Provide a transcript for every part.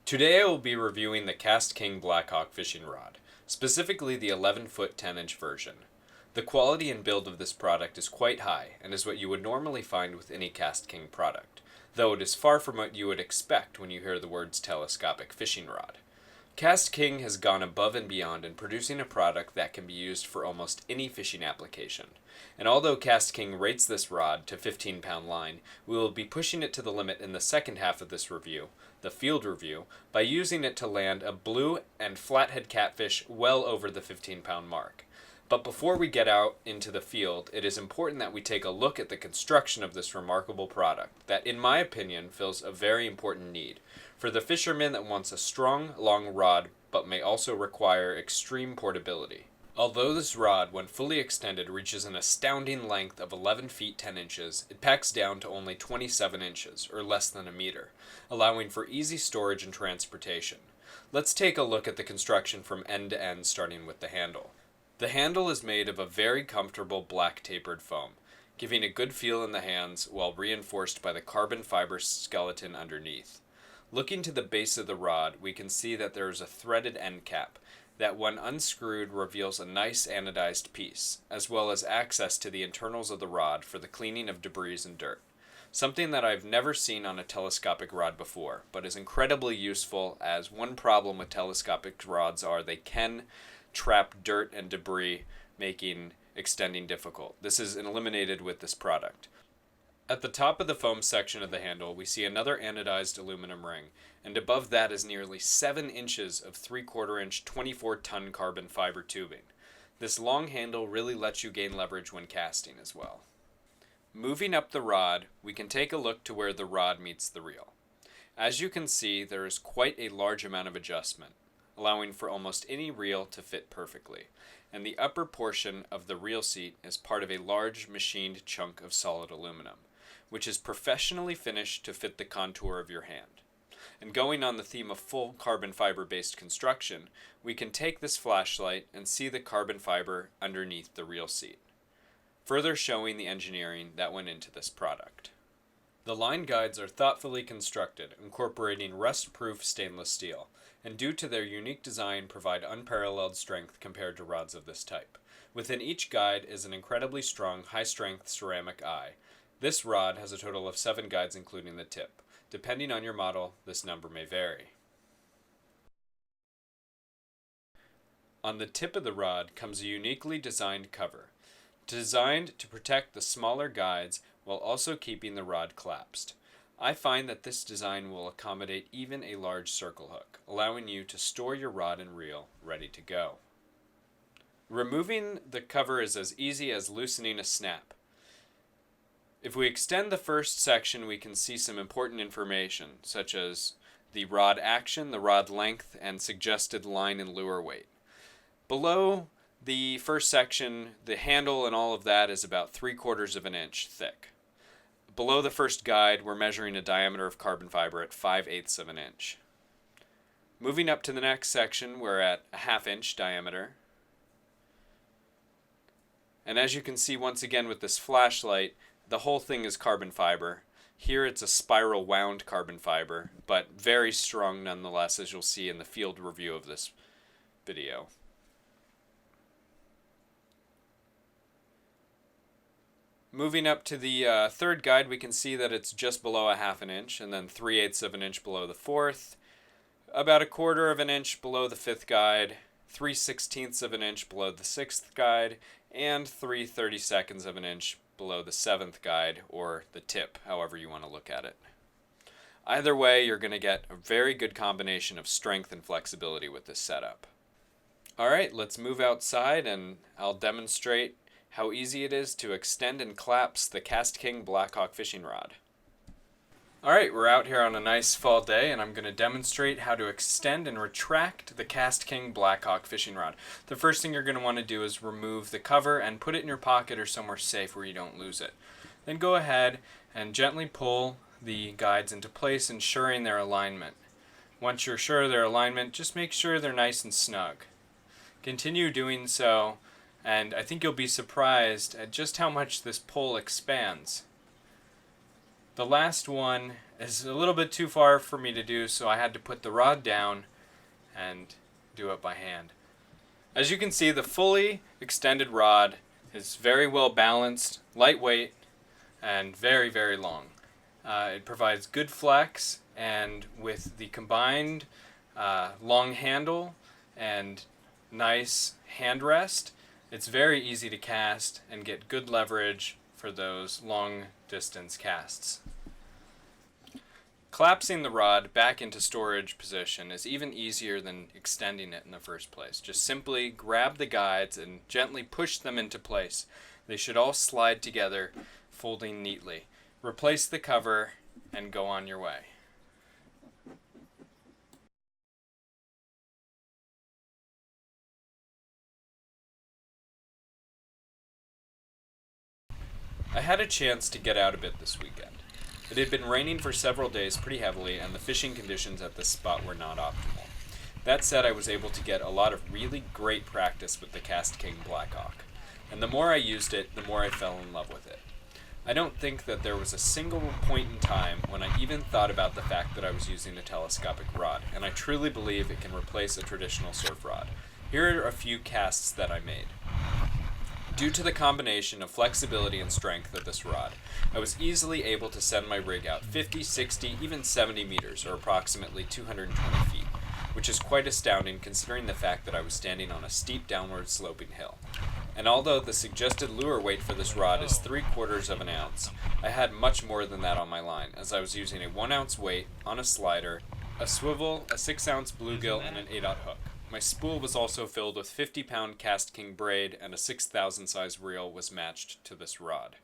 Today I will be reviewing the KastKing Blackhawk fishing rod, specifically the 11-foot 10-inch version. The quality and build of this product is quite high and is what you would normally find with any KastKing product, though it is far from what you would expect when you hear the words telescopic fishing rod. KastKing has gone above and beyond in producing a product that can be used for almost any fishing application. And although KastKing rates this rod to 15-pound line, we will be pushing it to the limit in the second half of this review, the field review, by using it to land a blue and flathead catfish well over the 15-pound mark. But before we get out into the field, it is important that we take a look at the construction of this remarkable product that, in my opinion, fills a very important need for the fisherman that wants a strong, long rod but may also require extreme portability. Although this rod, when fully extended, reaches an astounding length of 11 feet 10 inches, it packs down to only 27 inches, or less than a meter, allowing for easy storage and transportation. Let's take a look at the construction from end to end, starting with the handle. The handle is made of a very comfortable black tapered foam, giving a good feel in the hands while reinforced by the carbon fiber skeleton underneath. Looking to the base of the rod, we can see that there is a threaded end cap that, when unscrewed, reveals a nice anodized piece, as well as access to the internals of the rod for the cleaning of debris and dirt. Something that I've never seen on a telescopic rod before, but is incredibly useful, as one problem with telescopic rods are they can trap dirt and debris, making extending difficult. This is eliminated with this product. At the top of the foam section of the handle, we see another anodized aluminum ring, and above that is nearly 7 inches of 3/4 inch 24-ton carbon fiber tubing. This long handle really lets you gain leverage when casting as well. Moving up the rod, we can take a look to where the rod meets the reel. As you can see, there is quite a large amount of adjustment, allowing for almost any reel to fit perfectly, and the upper portion of the reel seat is part of a large machined chunk of solid aluminum, which is professionally finished to fit the contour of your hand. And going on the theme of full carbon fiber based construction, we can take this flashlight and see the carbon fiber underneath the reel seat, further showing the engineering that went into this product. The line guides are thoughtfully constructed, incorporating rust-proof stainless steel, and due to their unique design provide unparalleled strength compared to rods of this type. Within each guide is an incredibly strong, high-strength ceramic eye. This rod has a total of 7 guides including the tip. Depending on your model, this number may vary. On the tip of the rod comes a uniquely designed cover, designed to protect the smaller guides while also keeping the rod collapsed. I find that this design will accommodate even a large circle hook, allowing you to store your rod and reel ready to go. Removing the cover is as easy as loosening a snap. If we extend the first section, we can see some important information, such as the rod action, the rod length, and suggested line and lure weight. Below the first section, the handle and all of that is about 3/4 of an inch thick. Below the first guide, we're measuring a diameter of carbon fiber at 5/8 of an inch. Moving up to the next section, we're at a 1/2 inch diameter. And as you can see once again with this flashlight, the whole thing is carbon fiber. Here it's a spiral wound carbon fiber, but very strong nonetheless, as you'll see in the field review of this video. Moving up to the third guide, we can see that it's just below a 1/2 inch, and then 3/8 of an inch below the fourth, about 1/4 of an inch below the fifth guide, 3/16 of an inch below the sixth guide, and 3/32 of an inch below the seventh guide, or the tip, however you want to look at it. Either way, you're going to get a very good combination of strength and flexibility with this setup. Alright, let's move outside and I'll demonstrate how easy it is to extend and collapse the KastKing Blackhawk fishing rod. Alright, we're out here on a nice fall day and I'm going to demonstrate how to extend and retract the KastKing Blackhawk fishing rod. The first thing you're going to want to do is remove the cover and put it in your pocket or somewhere safe where you don't lose it. Then go ahead and gently pull the guides into place, ensuring their alignment. Once you're sure of their alignment, just make sure they're nice and snug. Continue doing so, and I think you'll be surprised at just how much this pull expands. The last one is a little bit too far for me to do, so I had to put the rod down and do it by hand. As you can see, the fully extended rod is very well balanced, lightweight, and very, very long. It provides good flex, and with the combined long handle and nice hand rest, it's very easy to cast and get good leverage for those long distance casts. Collapsing the rod back into storage position is even easier than extending it in the first place. Just simply grab the guides and gently push them into place. They should all slide together, folding neatly. Replace the cover and go on your way. I had a chance to get out a bit this weekend. It had been raining for several days pretty heavily, and the fishing conditions at this spot were not optimal. That said, I was able to get a lot of really great practice with the KastKing Blackhawk, and the more I used it, the more I fell in love with it. I don't think that there was a single point in time when I even thought about the fact that I was using a telescopic rod, and I truly believe it can replace a traditional surf rod. Here are a few casts that I made. Due to the combination of flexibility and strength of this rod, I was easily able to send my rig out 50, 60, even 70 meters, or approximately 220 feet, which is quite astounding considering the fact that I was standing on a steep downward sloping hill. And although the suggested lure weight for this rod is 3/4 of an ounce, I had much more than that on my line, as I was using a 1 ounce weight on a slider, a swivel, a 6 ounce bluegill, and an 8/0 hook. My spool was also filled with 50-pound KastKing braid, and a 6,000 size reel was matched to this rod.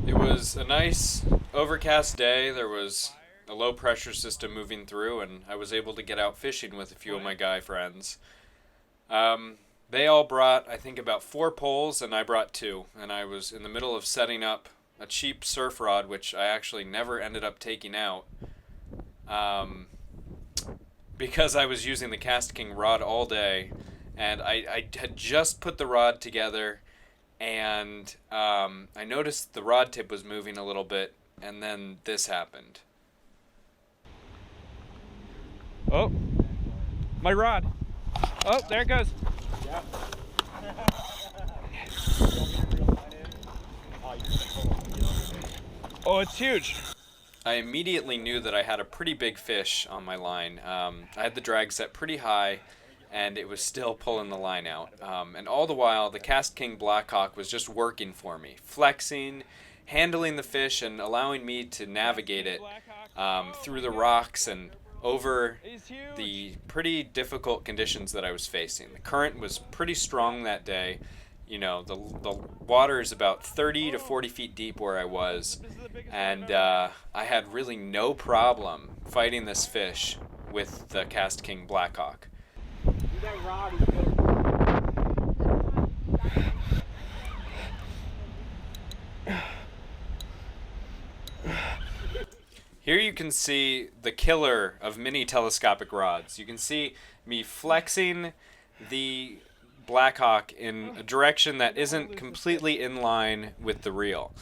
It was a nice overcast day. There was a low pressure system moving through, and I was able to get out fishing with a few of my guy friends. They all brought, I think, about 4 poles, and I brought 2, and I was in the middle of setting up a cheap surf rod, which I actually never ended up taking out. Because I was using the KastKing rod all day, and I had just put the rod together, and I noticed the rod tip was moving a little bit, and then this happened. Oh, my rod. Oh, there it goes. Yeah. Oh, it's huge. I immediately knew that I had a pretty big fish on my line. I had the drag set pretty high, and it was still pulling the line out. And all the while, the KastKing Blackhawk was just working for me, flexing, handling the fish, and allowing me to navigate it through the rocks and over the pretty difficult conditions that I was facing. The current was pretty strong that day. You know, the water is about 30 to 40 feet deep where I was, and I had really no problem fighting this fish with the KastKing Blackhawk. Here you can see the killer of mini telescopic rods. You can see me flexing the Blackhawk in a direction that isn't completely in line with the reel.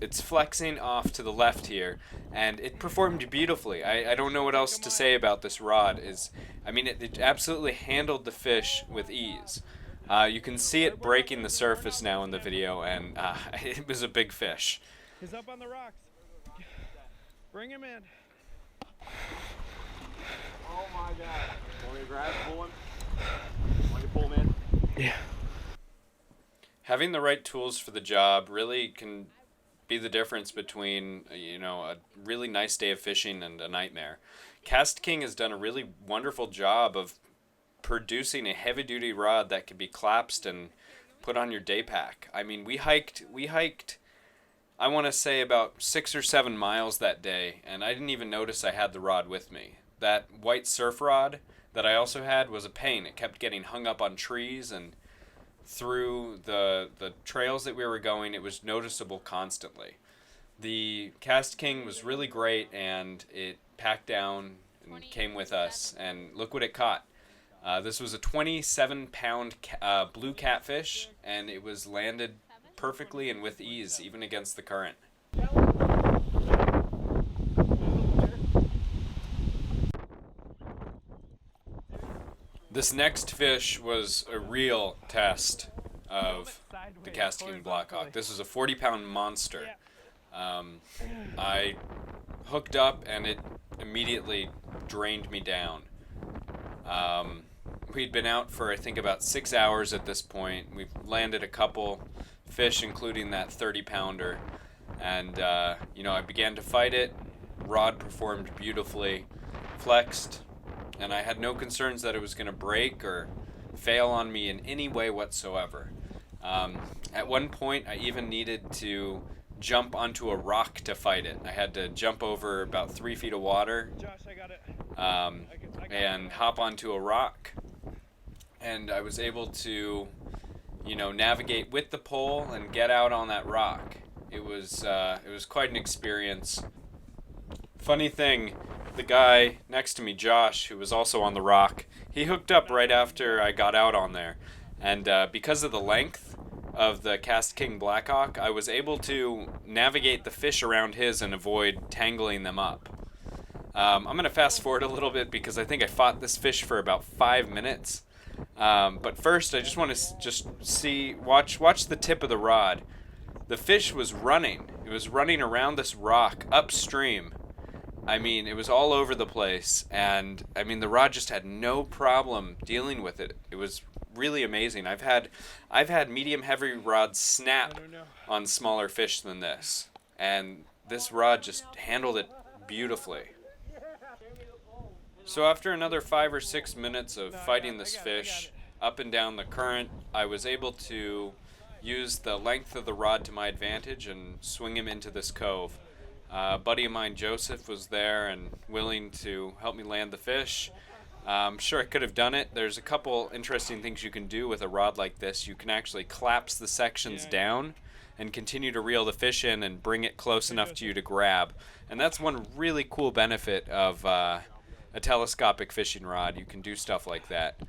It's flexing off to the left here, and it performed beautifully. I don't know what else to say about this rod. It absolutely handled the fish with ease. You can see it breaking the surface now in the video, and it was a big fish. He's up on the rocks. Bring him in. Oh my God. Want me to grab, pull him? Want you to pull him in? Yeah. Having the right tools for the job really can be the difference between, a really nice day of fishing and a nightmare. KastKing has done a really wonderful job of producing a heavy-duty rod that can be collapsed and put on your day pack. I mean, we hiked, I want to say about 6 or 7 miles that day, and I didn't even notice I had the rod with me. That white surf rod that I also had was a pain. It kept getting hung up on trees, and through the trails that we were going, it was noticeable constantly. The KastKing was really great, and it packed down and came with us, and look what it caught. This was a 27-pound blue catfish, and it was landed perfectly and with ease, even against the current. This next fish was a real test of the KastKing Blackhawk. This was a 40-pound monster. I hooked up and it immediately drained me down. We'd been out for I think about 6 hours at this point. We've landed a couple fish, including that 30-pounder, and I began to fight it. Rod performed beautifully, flexed, and I had no concerns that it was going to break or fail on me in any way whatsoever. At one point, I even needed to jump onto a rock to fight it. I had to jump over about 3 feet of water and hop onto a rock, and I was able to, navigate with the pole and get out on that rock. It was quite an experience. Funny thing, the guy next to me, Josh, who was also on the rock, he hooked up right after I got out on there, and because of the length of the KastKing Blackhawk, I was able to navigate the fish around his and avoid tangling them up. I'm going to fast forward a little bit because I think I fought this fish for about 5 minutes. But first, I just want to watch the tip of the rod. The fish was running. It was running around this rock upstream. I mean, it was all over the place, and I mean, the rod just had no problem dealing with it. It was really amazing. I've had medium heavy rods snap on smaller fish than this, and this rod just handled it beautifully. So after another 5 or 6 minutes of fighting this fish up and down the current, I was able to use the length of the rod to my advantage and swing him into this cove. A buddy of mine, Joseph, was there and willing to help me land the fish. I'm sure I could have done it. There's a couple interesting things you can do with a rod like this. You can actually collapse the sections down and continue to reel the fish in and bring it close enough to you to grab. And that's one really cool benefit of a telescopic fishing rod. You can do stuff like that.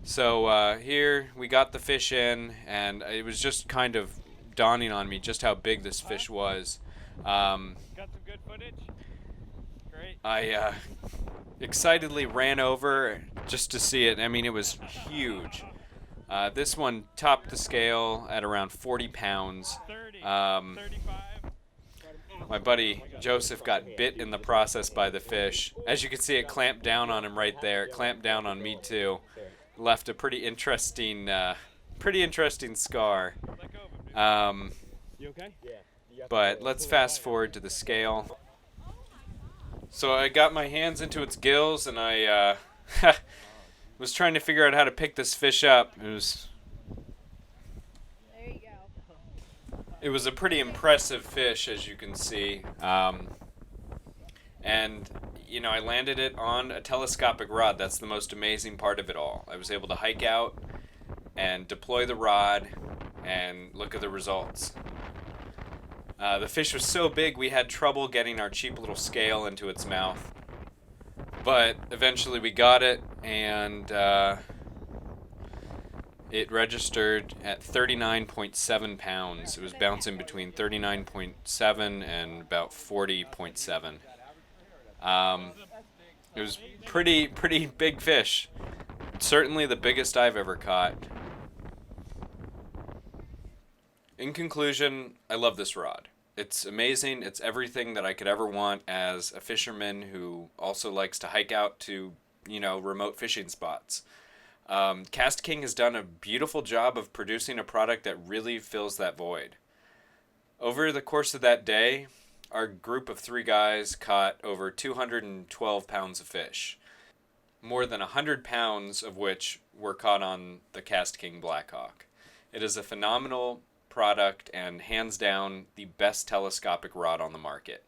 So here we got the fish in, and it was just kind of dawning on me just how big this fish was. Got some good footage. Great. I excitedly ran over just to see it. I mean, it was huge. This one topped the scale at around 40 pounds. 30, 35. My buddy Joseph got bit in the process by the fish. As you can see, it clamped down on him right there. It clamped down on me too. Left a pretty interesting scar. You okay? But let's fast forward to the scale. So I got my hands into its gills, and I was trying to figure out how to pick this fish up. It was a pretty impressive fish, as you can see. And, I landed it on a telescopic rod. That's the most amazing part of it all. I was able to hike out and deploy the rod and look at the results. The fish was so big we had trouble getting our cheap little scale into its mouth. But eventually we got it, and it registered at 39.7 pounds. It was bouncing between 39.7 and about 40.7. It was pretty big fish. Certainly the biggest I've ever caught. In conclusion, I love this rod. It's amazing. It's everything that I could ever want as a fisherman who also likes to hike out to, remote fishing spots. KastKing has done a beautiful job of producing a product that really fills that void. Over the course of that day, our group of 3 guys caught over 212 pounds of fish. More than 100 pounds of which were caught on the KastKing Blackhawk. It is a phenomenal product and hands down the best telescopic rod on the market.